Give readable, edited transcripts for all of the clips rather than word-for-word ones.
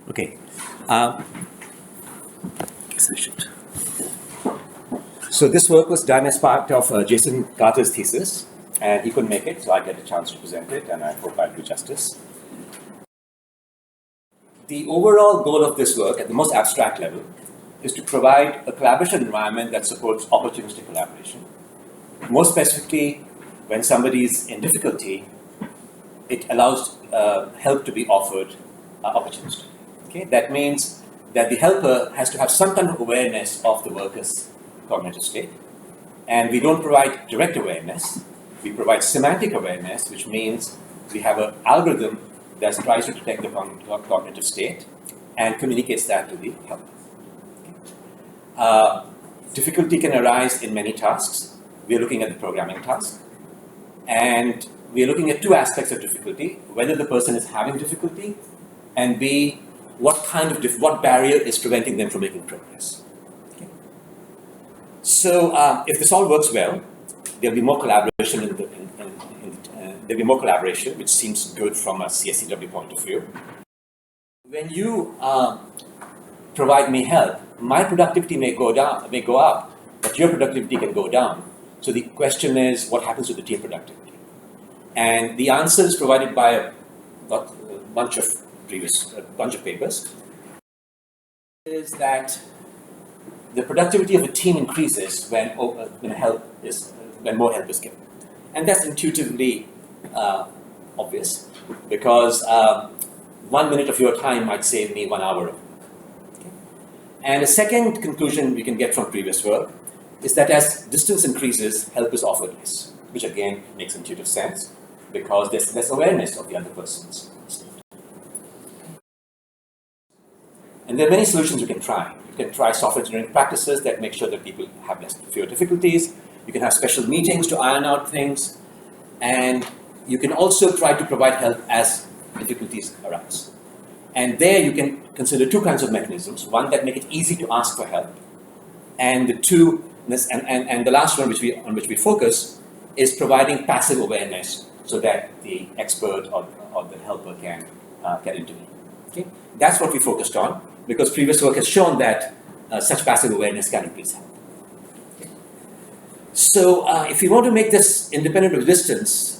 Okay. Guess I should. So this work was done as part of Jason Carter's thesis, and he couldn't make it, so I get a chance to present it, and I hope I'll do justice. The overall goal of this work, at the most abstract level, is to provide a collaboration environment that supports opportunistic collaboration. More specifically, when somebody is in difficulty, it allows help to be offered opportunistically. Okay? That means that the helper has to have some kind of awareness of the worker's cognitive state. And we don't provide direct awareness. We provide semantic awareness, which means we have an algorithm that tries to detect the cognitive state and communicates that to the helper. Difficulty can arise in many tasks. We are looking at the programming task. And we are looking at two aspects of difficulty: whether the person is having difficulty, and B, what barrier is preventing them from making progress. Okay. So if this all works well, there'll be more collaboration there'll be more collaboration, which seems good from a CSCW point of view. When you provide me help, my productivity may go up, but your productivity can go down. So the question is, what happens to the team productivity? And the answer is provided by a bunch of papers. Is that the productivity of a team increases when more help is given, and that's intuitively obvious, because 1 minute of your time might save me 1 hour of work. Okay? And a second conclusion we can get from previous work is that as distance increases, help is offered less, which again makes intuitive sense, because there's less awareness of the other person's state. And there are many solutions you can try. You can try software engineering practices that make sure that people have fewer difficulties. You can have special meetings to iron out things. And you can also try to provide help as difficulties arise. And there you can consider two kinds of mechanisms: one that make it easy to ask for help, and the last one on which we focus is providing passive awareness so that the expert or the helper can intervene. Okay? That's what we focused on, because previous work has shown that such passive awareness can increase help. Okay? So if we want to make this independent of distance,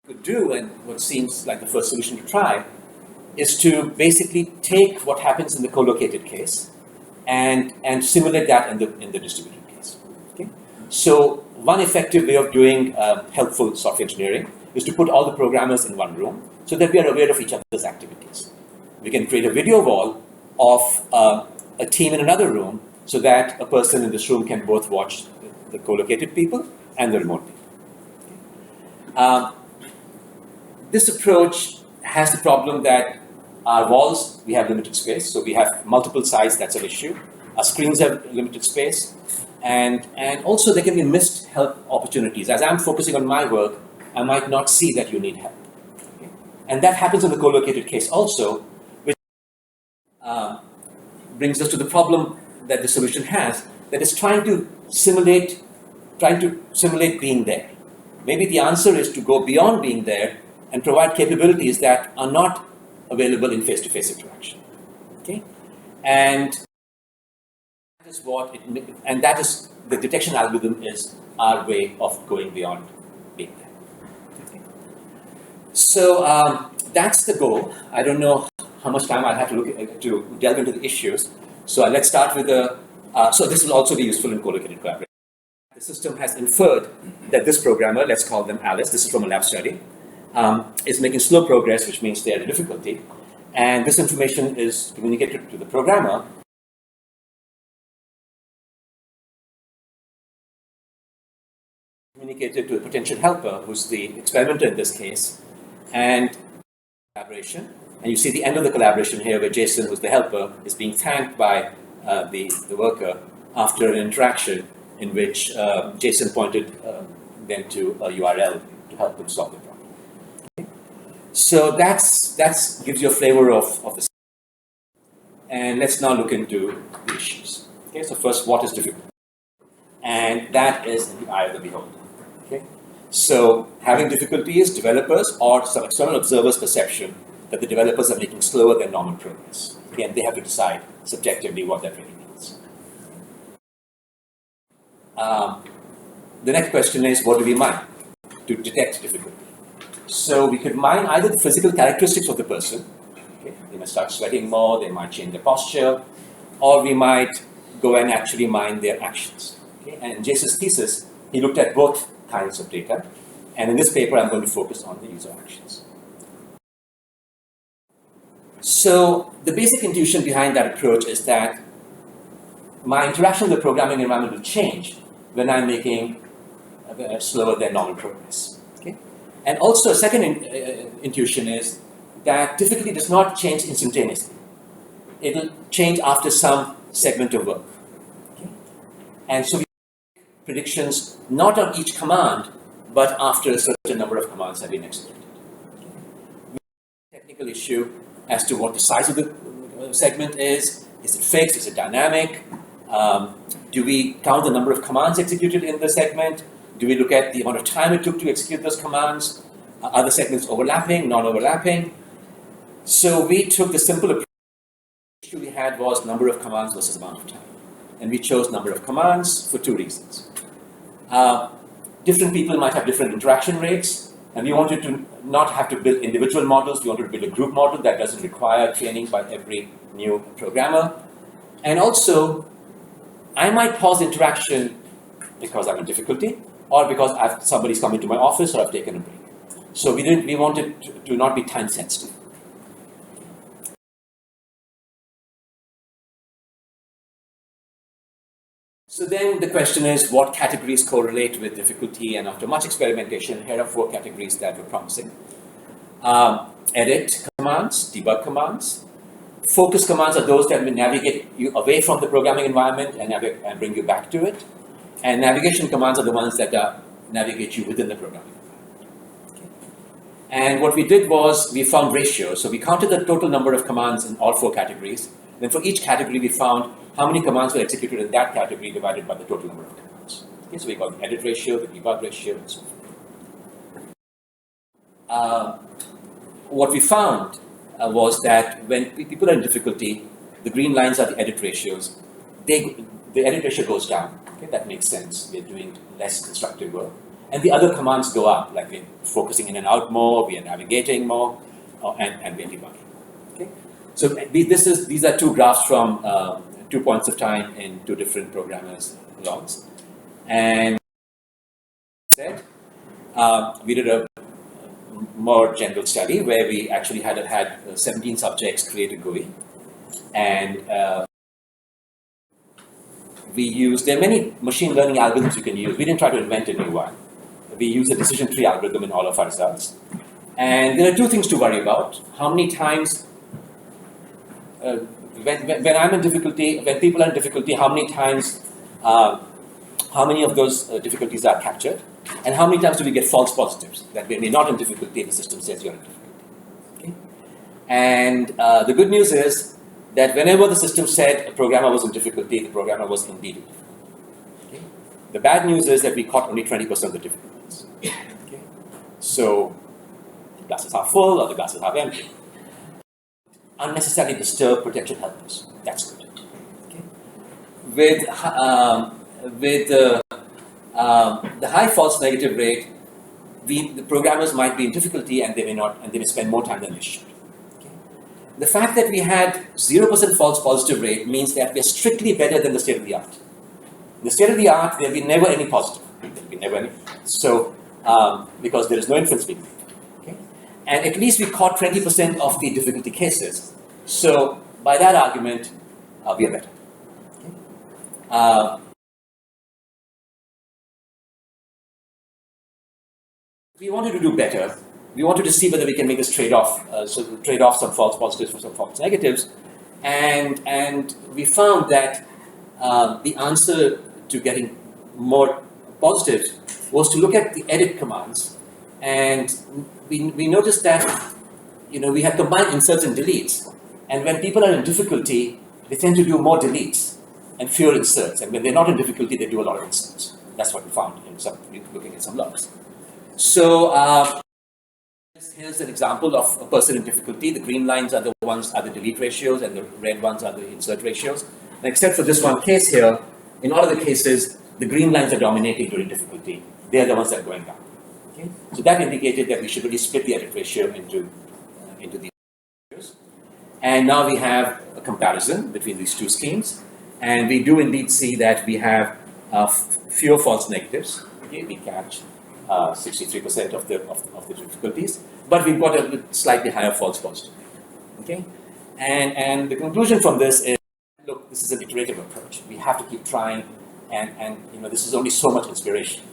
could do, and what seems like the first solution to try, is to basically take what happens in the co-located case and simulate that in the distributed case. Okay? So one effective way of doing helpful software engineering is to put all the programmers in one room so that we are aware of each other's activities. We can create a video wall of a team in another room so that a person in this room can both watch the co-located people and the remote people. Okay? This approach has the problem that our walls, we have limited space, so we have multiple sides, that's an issue. Our screens have limited space, and also there can be missed help opportunities. As I'm focusing on my work, I might not see that you need help. Okay? And that happens in the co-located case also, which brings us to the problem that the solution has, that is trying to simulate being there. Maybe the answer is to go beyond being there and provide capabilities that are not available in face-to-face interaction. Okay? And that is the detection algorithm is our way of going beyond being there. Okay? So that's the goal. I don't know how much time I'll have to delve into the issues. So let's start with so this will also be useful in co-located collaboration. The system has inferred that this programmer, let's call them Alice, this is from a lab study, is making slow progress, which means they are in difficulty. And this information is communicated to the programmer. Communicated to a potential helper, who's the experimenter in this case, and collaboration. And you see the end of the collaboration here, where Jason, who's the helper, is being thanked by the worker after an interaction in which Jason pointed them to a URL to help them solve the problem. Okay? So that gives you a flavor of the. And let's now look into the issues. Okay, so first, what is difficult? And that is in the eye of the beholder. Okay, So having difficulty is developers or some external observers' perception that the developers are making slower than normal progress. Again, they have to decide subjectively what that really means. The next question is, what do we mine to detect difficulty? So we could mine either the physical characteristics of the person. Okay? They might start sweating more, they might change their posture, or we might go and actually mine their actions. Okay? And in Jace's thesis, he looked at both kinds of data. And in this paper, I'm going to focus on the user actions. So the basic intuition behind that approach is that my interaction with the programming environment will change when I'm making slower than normal progress. Okay? And also a second intuition is that difficulty does not change instantaneously. It'll change after some segment of work. Okay? And so we make predictions not on each command, but after a certain number of commands have been executed. Okay? We have a technical issue as to what the size of the segment is. Is it fixed? Is it dynamic? Do we count the number of commands executed in the segment? Do we look at the amount of time it took to execute those commands? Are the segments overlapping, non-overlapping? So we took the simple approach. The issue we had was number of commands versus amount of time. And we chose number of commands for two reasons. Different people might have different interaction rates, and we wanted to not have to build individual models. We wanted to build a group model that doesn't require training by every new programmer. And also, I might pause interaction because I'm in difficulty, or because somebody's come into my office or I've taken a break. So we wanted to not be time sensitive. So then the question is, what categories correlate with difficulty? And after much experimentation, here are 4 categories that were promising. Edit commands, debug commands. Focus commands are those that will navigate you away from the programming environment and bring you back to it. And navigation commands are the ones that navigate you within the programming environment. Okay. And what we did was we found ratios. So we counted the total number of commands in all 4 categories. Then for each category, we found how many commands were executed in that category divided by the total number of commands. Okay, so we got the edit ratio, the debug ratio, and so forth. What we found was that when people are in difficulty, the green lines are the edit ratios. The edit ratio goes down. Okay, that makes sense. We're doing less constructive work. And the other commands go up, like we're focusing in and out more, we are navigating more, and we're debugging. Okay? So these are 2 graphs from 2 points of time in 2 different programmers' logs. And we did a more general study where we actually had 17 subjects create a GUI. And there are many machine learning algorithms you can use. We didn't try to invent a new one. We use a decision tree algorithm in all of our results. And there are 2 things to worry about. How many times, when I'm in difficulty, when people are in difficulty, how many times, how many of those difficulties are captured? And how many times do we get false positives? That when we're not in difficulty, the system says you're in difficulty. Okay? And the good news is that whenever the system said a programmer was in difficulty, the programmer was indeed in difficulty. Okay? The bad news is that we caught only 20% of the difficulties. Okay? So the glasses are full or the glasses are empty. Unnecessarily disturb potential helpers. That's good. Okay? With the high false negative rate, the programmers might be in difficulty and they may spend more time than they should. Okay? The fact that we had 0% false positive rate means that we're strictly better than the state of the art. In the state of the art, there'll be never any positive. There'll be never any. So, because there is no inference being made. Okay? And at least we caught 20% of the difficulty cases. So, by that argument, we are better. Okay? We wanted to do better. We wanted to see whether we can make this trade-off, so trade off some false positives for some false negatives. And we found that the answer to getting more positives was to look at the edit commands. And we noticed that we had combined inserts and deletes. And when people are in difficulty, they tend to do more deletes and fewer inserts. And when they're not in difficulty, they do a lot of inserts. That's what we found in looking at some logs. So here's an example of a person in difficulty. The green lines are the delete ratios, and the red ones are the insert ratios. And except for this one case here, in all of the cases, the green lines are dominating during difficulty. They are the ones that are going up. Okay? So that indicated that we should really split the edit ratio into these ratios. And now we have a comparison between these two schemes, and we do indeed see that we have fewer false negatives. Okay? We catch 63% of the difficulties, but we've got a slightly higher false positive. Okay, and the conclusion from this is, look, this is an iterative approach. We have to keep trying, and this is only so much inspiration.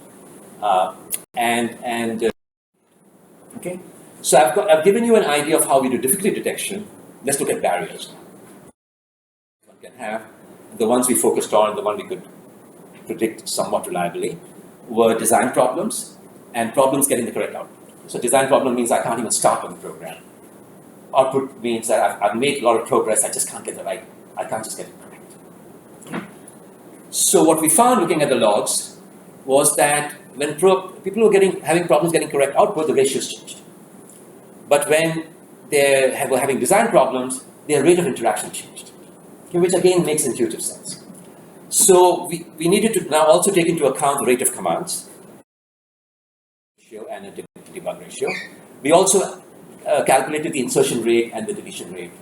Okay, so I've given you an idea of how we do difficulty detection. Let's look at barriers now. One can have the ones we focused on, the one we could predict somewhat reliably, were design problems and problems getting the correct output. So design problem means I can't even start on the program. Output means that I've made a lot of progress, I just can't get I can't just get it correct. Okay. So what we found looking at the logs was that when people were having problems getting correct output, the ratios changed. But when they were having design problems, their rate of interaction changed, okay, which again makes intuitive sense. So we needed to now also take into account the rate of commands ratio and a debug ratio. We also calculated the insertion rate and the deletion rate.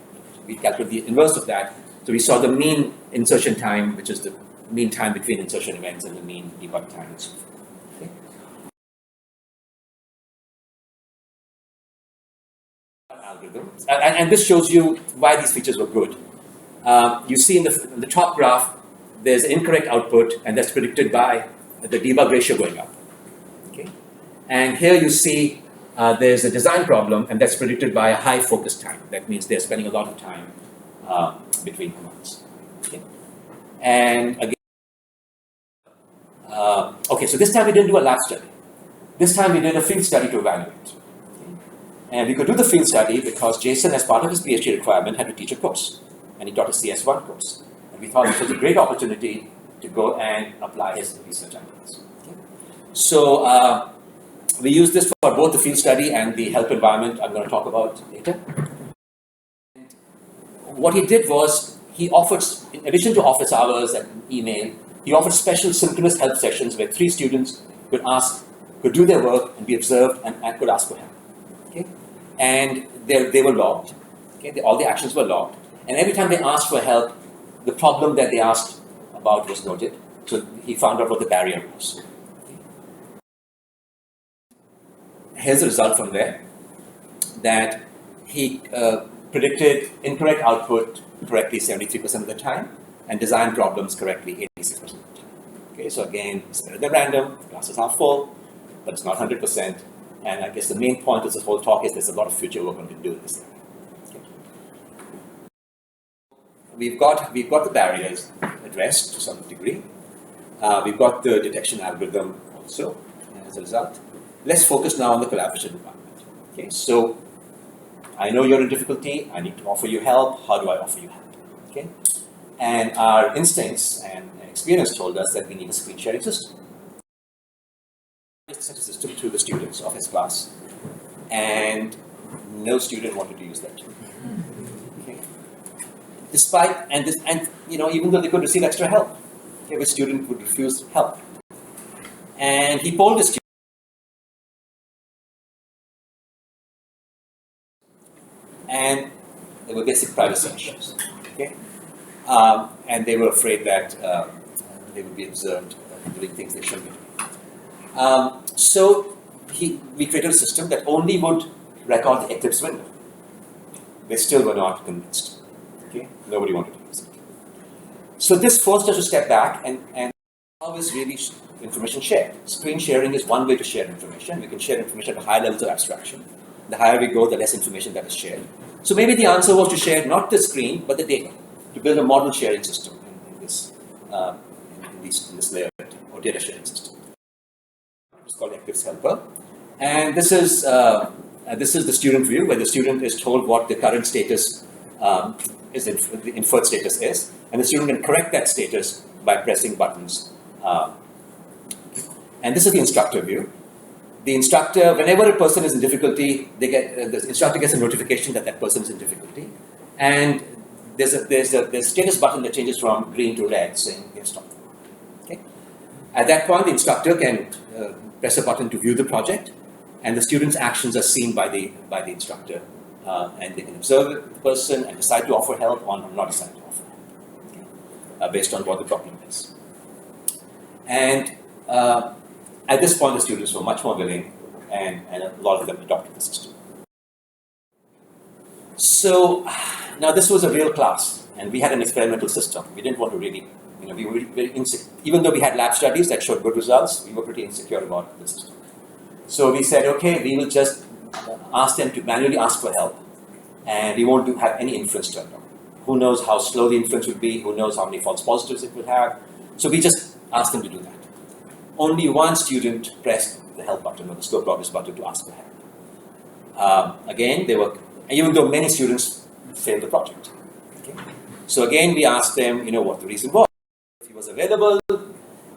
We calculated the inverse of that. So we saw the mean insertion time, which is the mean time between insertion events, and the mean debug time, and so forth. Okay. Algorithm. And this shows you why these features were good. You see in the top graph, there's incorrect output, and that's predicted by the debug ratio going up. Okay? And here you see there's a design problem, and that's predicted by a high focus time. That means they're spending a lot of time between commands. Okay? And again, okay, so this time we didn't do a lab study. This time we did a field study to evaluate. Okay? And we could do the field study because Jason, as part of his PhD requirement, had to teach a course, and he taught a CS1 course. We thought this was a great opportunity to go and apply his research ideas. Okay. So we used this for both the field study and the help environment I'm going to talk about later. And what he did was he offered, in addition to office hours and email, he offered special synchronous help sessions where 3 students could do their work and be observed and could ask for help. Okay. And they were logged. Okay. All the actions were logged. And every time they asked for help, the problem that they asked about was noted, so he found out what the barrier was. Here's the result from there, that he predicted incorrect output correctly 73% of the time, and design problems correctly 86% of the time. Okay, so again, it's better than random, the glass is half full, but it's not 100%, and I guess the main point of this whole talk is there's a lot of future work one can do in this area. We've got the barriers addressed to some degree. We've got the detection algorithm also as a result. Let's focus now on the collaborative environment. Okay, so I know you're in difficulty. I need to offer you help. How do I offer you help? Okay, and our instincts and experience told us that we need a screen sharing system. Such a system to the students of his class, and no student wanted to use that tool. Despite, even though they could receive extra help, every student would refuse help. And he polled the students. And there were basic privacy issues. Okay? And they were afraid that they would be observed doing things they shouldn't be doing. So we created a system that only would record the ECLIPSE window. They still were not convinced. Okay? Nobody wanted to use it. So this forced us to step back and how is really information shared? Screen sharing is one way to share information. We can share information at high levels of abstraction. The higher we go, the less information that is shared. So maybe the answer was to share not the screen, but the data, to build a model sharing system in this layer or data sharing system. It's called ECLIPSE Helper. And this is the student view, where the student is told what the current status the inferred status is, and the student can correct that status by pressing buttons. And this is the instructor view. the instructor, whenever a person is in difficulty, the instructor gets a notification that that person is in difficulty, and there's a status button that changes from green to red saying they've stopped. Okay. At that point, the instructor can press a button to view the project, and the student's actions are seen by the instructor, and they can observe the person and decide to offer help or not decide to offer help, okay, based on what the problem is. And at this point, the students were much more willing, and a lot of them adopted the system. So now this was a real class, and we had an experimental system. We didn't want to really, we were very insecure. Even though we had lab studies that showed good results, we were pretty insecure about the system. So we said, okay, we will just ask them to manually ask for help, and we won't have any inference turned on. Who knows how slow the inference would be? Who knows how many false positives it would have? So we just asked them to do that. Only one student pressed the help button or the slow progress button to ask for help. Again, even though many students failed the project. Okay? So again, we asked them, what the reason was. If he was available,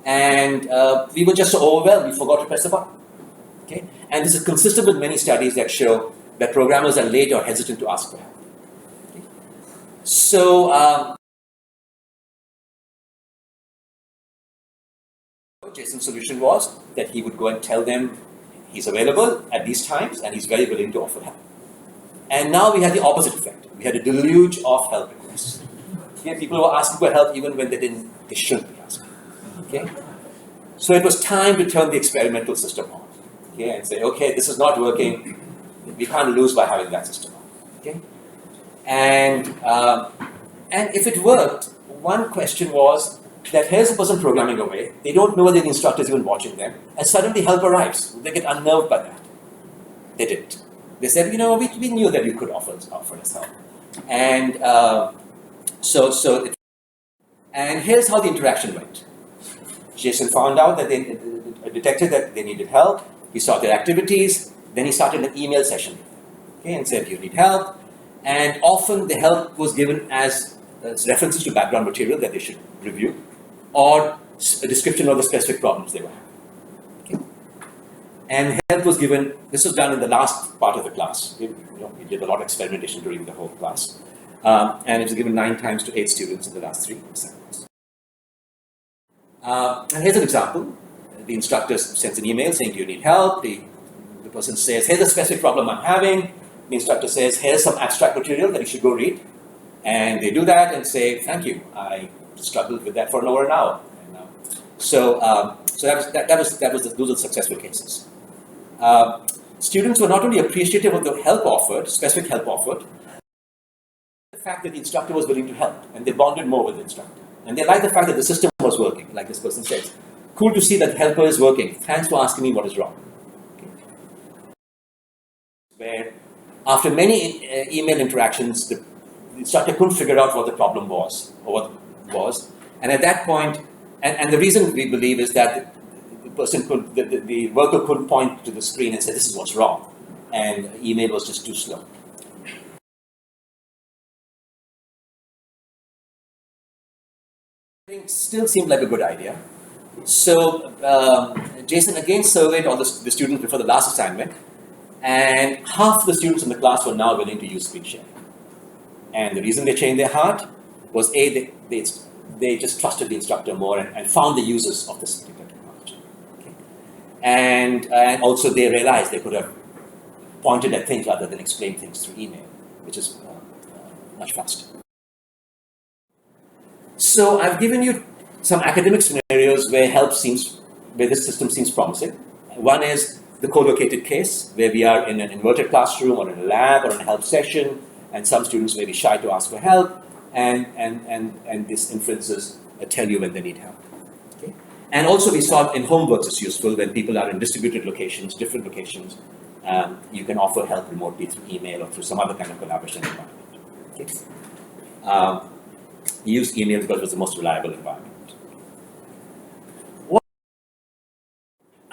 and we were just so overwhelmed, we forgot to press the button. Okay? And this is consistent with many studies that show that programmers are late or hesitant to ask for help. Okay? So Jason's solution was that he would go and tell them he's available at these times and he's very willing to offer help. And now we had the opposite effect. We had a deluge of help requests. Okay? People were asking for help even when they shouldn't be asking. Okay? So it was time to turn the experimental system on. Okay? And say, okay, this is not working. We can't lose by having that system on. Okay? And if it worked, one question was that here's a person programming away. They don't know whether the instructor is even watching them. And suddenly help arrives. They get unnerved by that. They didn't. They said, we knew that you could offer us help. And and here's how the interaction went. Jason found out that they detected that they needed help. He saw their activities. Then he started an email session, okay, and said, you need help. And often the help was given as references to background material that they should review, or a description of the specific problems they were having. Okay. And help was given, this was done in the last part of the class. We did a lot of experimentation during the whole class. And it was given 9 times to 8 students in the last 3 assignments. And here's an example. The instructor sends an email saying, do you need help? The person says, here's a specific problem I'm having. The instructor says, here's some abstract material that you should go read. And they do that and say, thank you. I struggled with that for over an hour. So those are the successful cases. Students were not only appreciative of the help offered, specific help offered, the fact that the instructor was willing to help, and they bonded more with the instructor. And they liked the fact that the system was working, like this person says. Cool to see that the helper is working. Thanks for asking me what is wrong. Okay. Where after many email interactions, the instructor couldn't figure out what the problem was, or what was. And at that point, and the reason we believe is that the worker couldn't point to the screen and say, this is what's wrong. And the email was just too slow. Still seemed like a good idea. So Jason again surveyed all the students before the last assignment, and half the students in the class were now willing to use screen sharing. And the reason they changed their heart was they just trusted the instructor more and found the uses of this particular technology. Okay. And also they realized they could have pointed at things rather than explain things through email, which is much faster. So I've given you some academic scenarios where this system seems promising. One is the co-located case, where we are in an inverted classroom or in a lab or in a help session, and some students may be shy to ask for help, and these inferences tell you when they need help. Okay? And also we saw in homeworks it's useful when people are in distributed locations, different locations. You can offer help remotely through email or through some other kind of collaboration environment. Okay? We used email because it was the most reliable environment.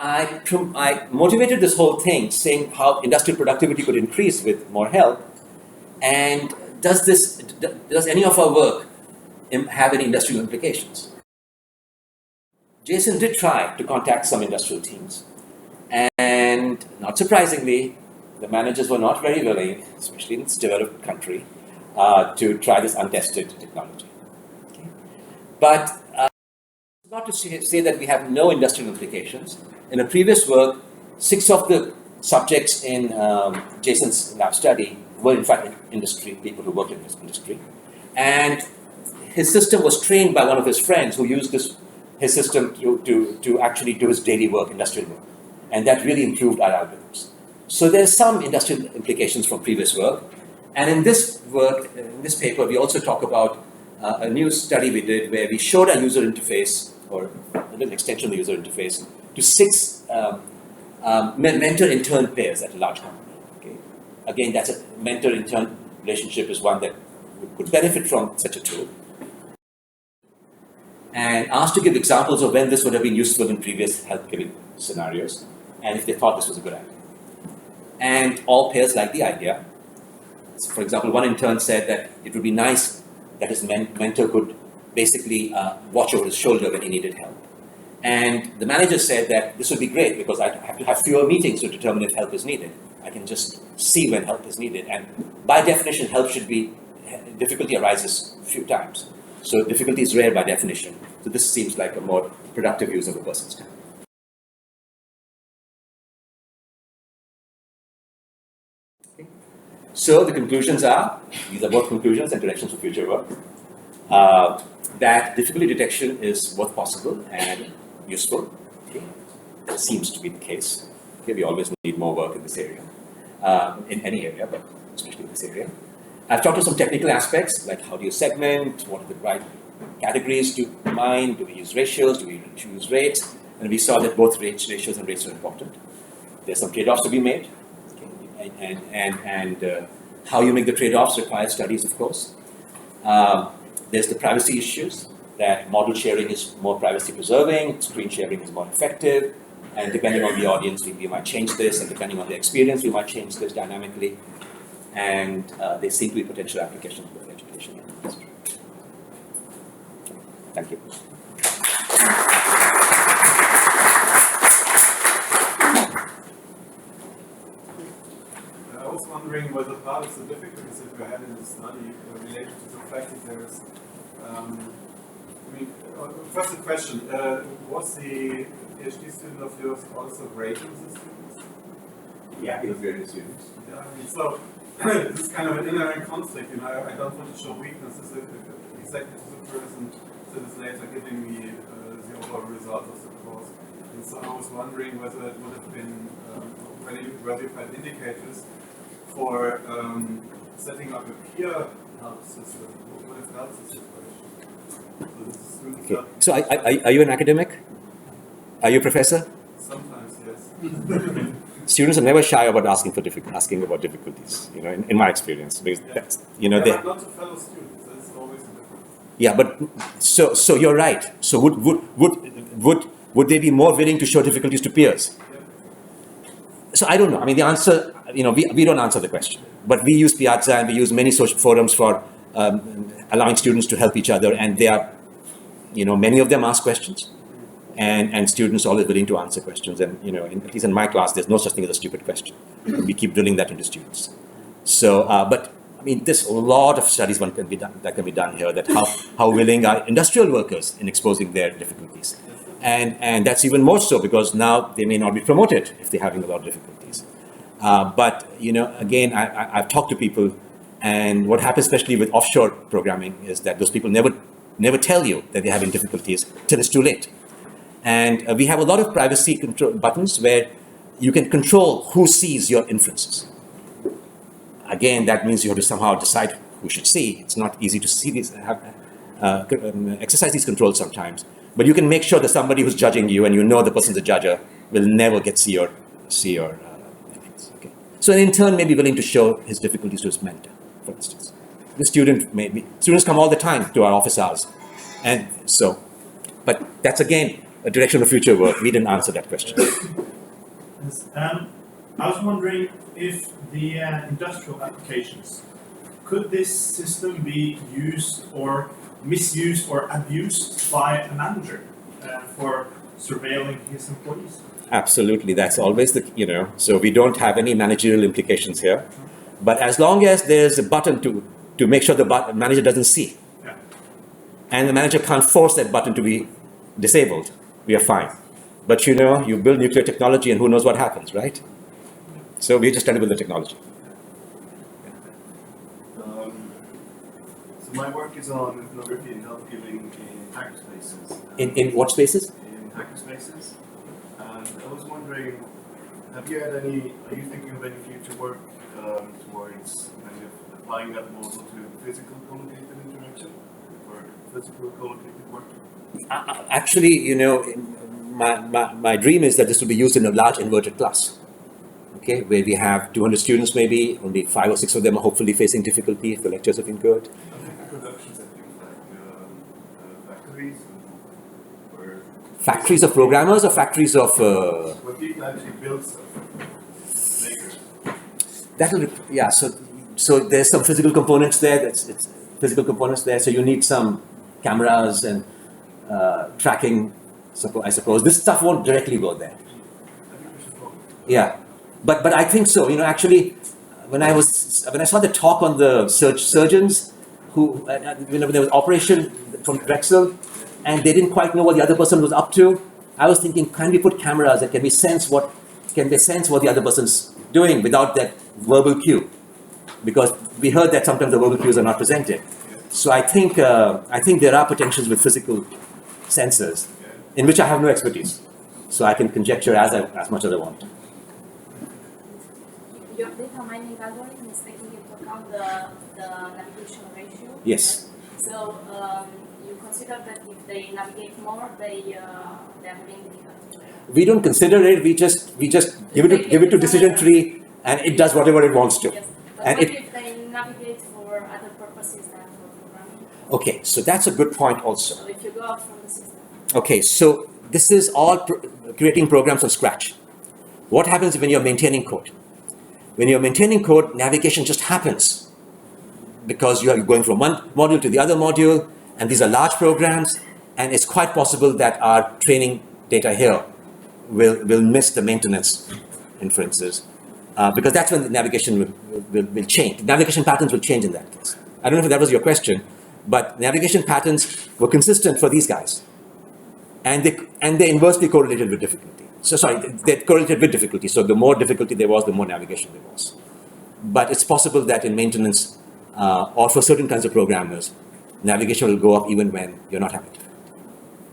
I motivated this whole thing saying how industrial productivity could increase with more help. And does any of our work have any industrial implications? Jason did try to contact some industrial teams. And not surprisingly, the managers were not very willing, especially in this developed country, to try this untested technology. Okay? But not to say that we have no industrial implications. In a previous work, 6 of the subjects in Jason's lab study were in fact industry, people who worked in this industry. And his system was trained by one of his friends who used his system to actually do his daily work, industrial work. And that really improved our algorithms. So there's some industrial implications from previous work. And in this work, in this paper, we also talk about a new study we did where we showed a user interface, or a little extension of the user interface, to 6 mentor-intern pairs at a large company. Okay? Again, that's a mentor-intern relationship is one that could benefit from such a tool. And asked to give examples of when this would have been useful in previous health-giving scenarios, and if they thought this was a good idea. And all pairs liked the idea. So for example, one intern said that it would be nice that his mentor could basically watch over his shoulder when he needed help. And the manager said that this would be great because I have to have fewer meetings to determine if help is needed. I can just see when help is needed. And by definition, difficulty arises a few times. So difficulty is rare by definition. So this seems like a more productive use of a person's time. Okay. So the conclusions are, these are both conclusions and directions for future work, that difficulty detection is both possible and useful. Okay. That seems to be the case. Okay. We always need more work in this area, in any area, but especially in this area. I've talked about some technical aspects, like how do you segment, what are the right categories to mine, do we use ratios, do we use rates, and we saw that both ratios and rates are important. There's some trade-offs to be made, okay? and how you make the trade-offs requires studies, of course. There's the privacy issues, that model sharing is more privacy preserving, screen sharing is more effective, and depending on the audience, we might change this, and depending on the experience, we might change this dynamically. And there seem to be potential applications for education and industry. Thank you. I was wondering whether part of the difficulties that we had in the study were related to the fact that there is, first a question, was the PhD student of yours also rating the students? Yeah, he was grading students. Yeah, so this is kind of an inherent conflict, I don't want to show weaknesses exactly to the person that is later giving me the overall result of the course. And so I was wondering whether it would have been, whether you had indicators for setting up a peer help system, what would have helped the situation. So, okay. So are you an academic? Are you a professor? Sometimes, yes. Students are never shy about asking about difficulties. In my experience, because that's, but not to fellow students. That's always a difference. Yeah, but so you're right. So would they be more willing to show difficulties to peers? Yeah. So I don't know. I mean, the answer, we don't answer the question. But we use Piazza and we use many social forums for allowing students to help each other, and they are, many of them ask questions. And students are always willing to answer questions. And, at least in my class, there's no such thing as a stupid question. We keep drilling that into students. So, but, I mean, there's a lot of studies that can be done here, that how willing are industrial workers in exposing their difficulties. And that's even more so because now they may not be promoted if they're having a lot of difficulties. But, again, I've talked to people, and what happens especially with offshore programming is that those people never tell you that they're having difficulties till it's too late. And we have a lot of privacy control buttons where you can control who sees your inferences. Again, that means you have to somehow decide who should see. It's not easy to see these, exercise these controls sometimes. But you can make sure that somebody who's judging you, and the person's a judger, will never see your inference. Okay. So an intern may be willing to show his difficulties to his mentor, for instance. The students come all the time to our office hours, and so. But that's again a direction of future work. We didn't answer that question. Yes. I was wondering if the industrial applications, could this system be used or misused or abused by a manager for surveilling his employees? Absolutely, that's always the, so we don't have any managerial implications here. But as long as there's a button to make sure the manager doesn't see, Yeah. and the manager can't force that button to be disabled, we are fine. But you build nuclear technology and who knows what happens, right? So we're just trying to build the technology. So my work is on ethnography and health giving in hackerspaces. In what spaces? In hackerspaces. And I was wondering, are you thinking of any future work towards kind of applying that model to physical collocated interaction or physical collocated work? Actually, my dream is that this will be used in a large inverted class. Okay, where we have 200 students, maybe only 5 or 6 of them are hopefully facing difficulty if the lectures have been good. Production settings like factories or Factories of programmers or factories of... where people actually build stuff, makers. So there's some physical components there. It's physical components there. So you need some cameras and tracking. I suppose this stuff won't directly go there. Yeah, but I think so. Actually, when I saw the talk on the surgeons who when there was operation from Drexel, and they didn't quite know what the other person was up to, I was thinking, can we put cameras that can they sense what the other person's doing without that verbal cue? Because we heard that sometimes the verbal cues are not presented. So I think there are potentials with physical sensors in which I have no expertise. So I can conjecture as much as I want. Your data mining algorithm is taking into account the navigation ratio. Yes. Right? So you consider that if they navigate more, they're having difficulty. We don't consider it. We just give it to decision tree, and it does whatever it wants to. Yes. But And what if they navigate for other purposes than for programming? Okay, so that's a good point also. So if you go out from the system. Okay, so this is all creating programs from scratch. What happens when you're maintaining code? When you're maintaining code, navigation just happens because you are going from one module to the other module, and these are large programs, and it's quite possible that our training data here will miss the maintenance inferences because that's when the navigation will change. The navigation patterns will change in that case. I don't know if that was your question, but navigation patterns were consistent for these guys. And they inversely correlated with difficulty. So they correlated with difficulty. So the more difficulty there was, the more navigation there was. But it's possible that in maintenance or for certain kinds of programmers, navigation will go up even when you're not having difficulty.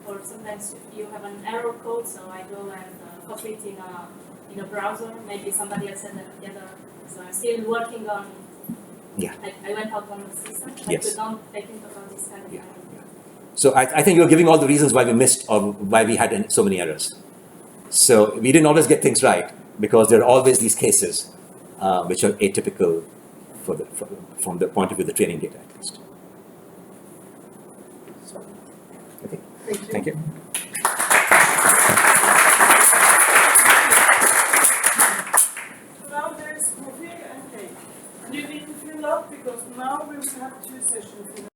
Or sometimes you have an error code, so I go and copy it in a browser. Maybe somebody else had that together. So I'm still working on. Yeah. I went out on the system. Yes. I could not take into account this kind of thing. So I think you're giving all the reasons why we missed or why we had so many errors. So we didn't always get things right because there are always these cases which are atypical from the point of view of the training data at least. So, okay. Thank you. Now there is coffee and cake. You need to fill up because now we will have 2 sessions.